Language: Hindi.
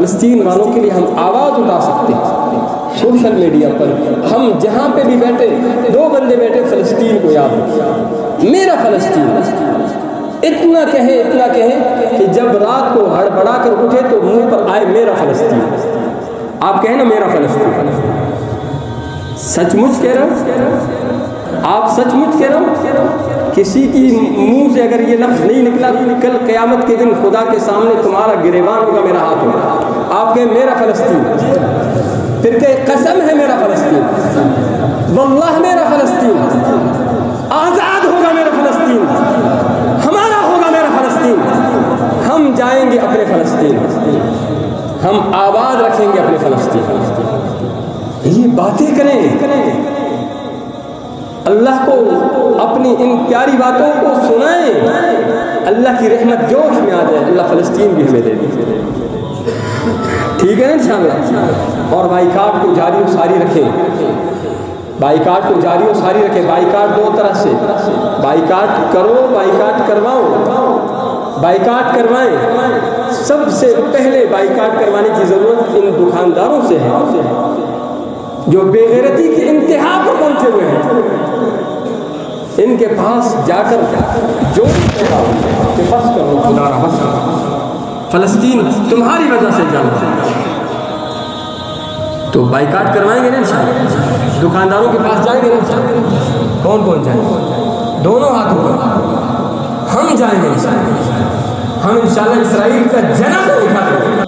फ़लस्तीन वालों के लिए हम आवाज़ उठा सकते हैं सोशल मीडिया पर। हम जहाँ पे भी बैठे, 2 बंदे बैठे, फ़लस्तीन को याद रखें, मेरा फ़लस्तीन। इतना कहें कि जब रात को हड़बड़ा कर उठे तो मुंह पर आए मेरा फ़लस्तीन। आप कहें ना मेरा फ़लस्तीन, सचमुच कह रहा हूँ, आप सचमुच कह रहा हूँ। किसी की मुंह से अगर ये लफ्ज़ नहीं निकला, कल क़यामत के दिन खुदा के सामने तुम्हारा गिरेबान होगा, मेरा हाथ होगा। आप कहें मेरा फ़लस्तीन, फिर कहे कसम है मेरा फ़लस्तीन, वल्लाह मेरा फ़लस्तीन, आज़ाद होगा मेरा फ़लस्तीन, हमारा होगा मेरा फ़लस्तीन। हम जाएंगे अपने फ़लस्तीन, हम आबाद रखेंगे अपने फ़लस्तीन। ये बातें करें, अल्लाह को अपनी इन प्यारी बातों को सुनाएं, अल्लाह की रहमत जोश में आ जाए, अल्लाह फ़लस्तीन भी हमें दे दे। ठीक है ना इंशाअल्लाह। और बाइकाट को जारी और सारी रखें, बाइकाट को जारी और सारी रखें। बाइकाट 2 तरह से, बाइकाट करो, बाइकाट करवाओ। बाइकाट करवाएं, सबसे पहले बाइकाट करवाने की ज़रूरत इन दुकानदारों से है जो बेगैरती की इंतहा पर पहुंचे हुए हैं। इनके पास जाकर जो कि बस करो खुदारा, बस फ़लस्तीन तुम्हारी वजह से जल रहा है, तो बाइकाट करवाएंगे ना इंशाअल्लाह। दुकानदारों के पास जाएंगे ना इंशाअल्लाह। कौन जाएंगे? दोनों हाथों पर हम जाएंगे इंशाअल्लाह। हम इंशाअल्लाह इसराइल का जनाज़ा दिखा देंगे।